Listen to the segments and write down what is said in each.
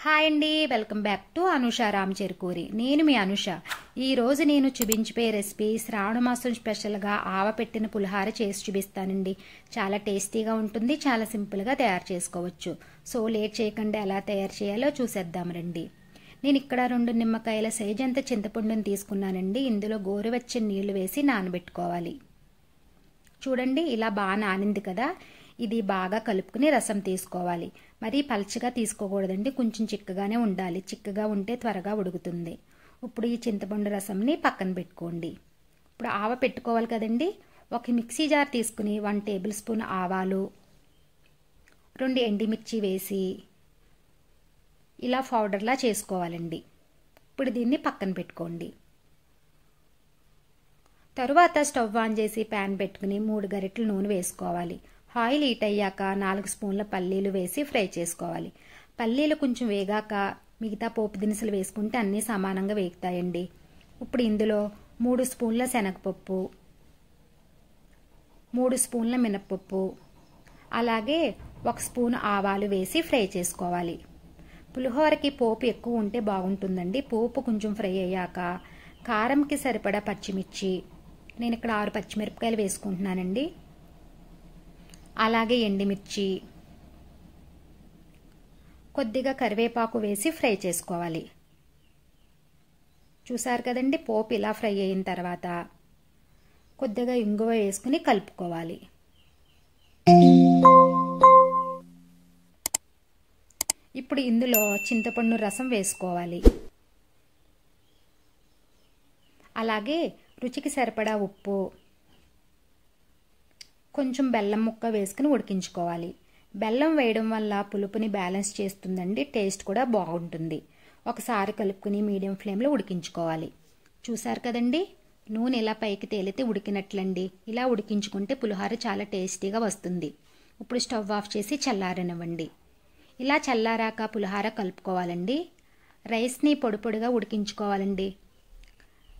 Hi అండి, welcome back to Anusha Ram Cherukuri. నేను మీ అనుష. ఈరోజు నేను చూపించిపోయే రెసిపీ శ్రావణ మాసం స్పెషల్గా ఆవపెట్టిన పులిహార చేసి చూపిస్తానండి. చాలా టేస్టీగా ఉంటుంది, చాలా సింపుల్గా తయారు చేసుకోవచ్చు. సో లేట్ చేయకుండా ఎలా తయారు చేయాలో చూసేద్దాం రండి. నేను ఇక్కడ 2 నిమ్మకాయల సైజ్ అంత చింతపండుని తీసుకున్నానండి. ఇందులో గోరువెచ్చని నీళ్లు వేసి నానబెట్టుకోవాలి. చూడండి, ఇలా బాగా నానింది కదా. ఇది బాగా కలుపుకుని రసం తీసుకోవాలి. మరీ పల్చగా తీసుకోకూడదండి, కొంచెం చిక్కగానే ఉండాలి. చిక్కగా ఉంటే త్వరగా ఉడుకుతుంది. ఇప్పుడు ఈ చింతపండు రసంని పక్కన పెట్టుకోండి. ఇప్పుడు ఆవ పెట్టుకోవాలి కదండి. ఒక మిక్సీ జార్ తీసుకుని 1 టేబుల్ స్పూన్ ఆవాలు, 2 ఎండుమిర్చి వేసి ఇలా పౌడర్లా చేసుకోవాలండి. ఇప్పుడు దీన్ని పక్కన పెట్టుకోండి. తరువాత స్టవ్ ఆన్ చేసి ప్యాన్ పెట్టుకుని 3 గరిటెలు నూనె వేసుకోవాలి. ఆయిల్ హీట్ అయ్యాక 4 స్పూన్ల పల్లీలు వేసి ఫ్రై చేసుకోవాలి. పల్లీలు కొంచెం వేగాక మిగతా పోపు దినుసులు వేసుకుంటే అన్నీ సమానంగా వేగుతాయండి. ఇప్పుడు ఇందులో 3 స్పూన్ల శనగపప్పు, 3 స్పూన్ల మినప్పప్పు, అలాగే 1 స్పూన్ ఆవాలు వేసి ఫ్రై చేసుకోవాలి. పులిహోరకి పోపు ఎక్కువ ఉంటే బాగుంటుందండి. పోపు కొంచెం ఫ్రై అయ్యాక కారంకి సరిపడా పచ్చిమిర్చి, నేను ఇక్కడ 6 పచ్చిమిరపకాయలు వేసుకుంటున్నానండి. అలాగే ఎండుమిర్చి, కొద్దిగా కరివేపాకు వేసి ఫ్రై చేసుకోవాలి. చూసారు కదండి, పోపు ఇలా ఫ్రై అయిన తర్వాత కొద్దిగా ఇంగువ వేసుకుని కలుపుకోవాలి. ఇప్పుడు ఇందులో చింతపండు రసం వేసుకోవాలి. అలాగే రుచికి సరిపడా ఉప్పు, కొంచెం బెల్లం ముక్క వేసుకుని ఉడికించుకోవాలి. బెల్లం వేయడం వల్ల పులుపుని బ్యాలెన్స్ చేస్తుందండి, టేస్ట్ కూడా బాగుంటుంది. ఒకసారి కలుపుకుని మీడియం ఫ్లేమ్లో ఉడికించుకోవాలి. చూసారు కదండి, నూనె ఇలా పైకి తేలితే ఉడికినట్లండి. ఇలా ఉడికించుకుంటే పులిహోర చాలా టేస్టీగా వస్తుంది. ఇప్పుడు స్టవ్ ఆఫ్ చేసి చల్లారనివ్వండి. ఇలా చల్లారాక పులిహోర కలుపుకోవాలండి. రైస్ని పొడి పొడిగా ఉడికించుకోవాలండి.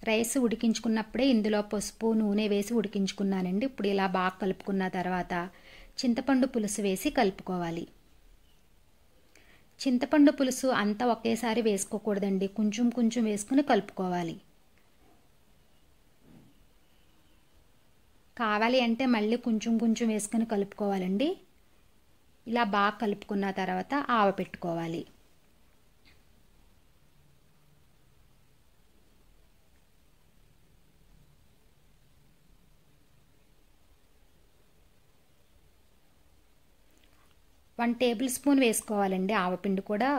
రైస్ ఉడికించుకున్నప్పుడే ఇందులో పసుపు, నూనె వేసి ఉడికించుకున్నానండి. ఇప్పుడు ఇలా బాగా కలుపుకున్న తర్వాత చింతపండు పులుసు వేసి కలుపుకోవాలి. చింతపండు పులుసు అంతా ఒకేసారి వేసుకోకూడదండి, కొంచెం కొంచెం వేసుకుని కలుపుకోవాలి. కావాలి అంటే మళ్ళీ కొంచెం కొంచెం వేసుకుని కలుపుకోవాలండి. ఇలా బాగా కలుపుకున్న తర్వాత ఆవ పెట్టుకోవాలి. వన్ టేబుల్ స్పూన్ వేసుకోవాలండి. ఆవపిండి కూడా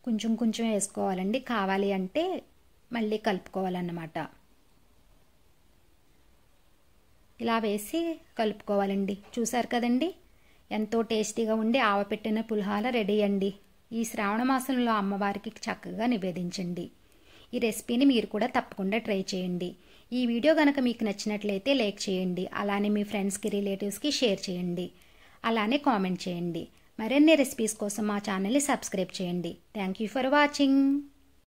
కొంచెం కొంచెం వేసుకోవాలండి. కావాలి అంటే మళ్ళీ కలుపుకోవాలన్నమాట. ఇలా వేసి కలుపుకోవాలండి. చూసారు కదండి, ఎంతో టేస్టీగా ఉండి ఆవపెట్టిన పులిహోర రెడీ అండి. ఈ శ్రావణ మాసంలో అమ్మవారికి చక్కగా నివేదించండి. ఈ రెసిపీని మీరు కూడా తప్పకుండా ట్రై చేయండి. ఈ వీడియో కనుక మీకు నచ్చినట్లయితే లైక్ చేయండి. అలానే మీ ఫ్రెండ్స్కి, రిలేటివ్స్కి షేర్ చేయండి. అలానే కామెంట్ చేయండి. మరిన్ని రెసిపీస్ కోసం మా ఛానల్ని సబ్స్క్రైబ్ చేయండి. Thank you for watching.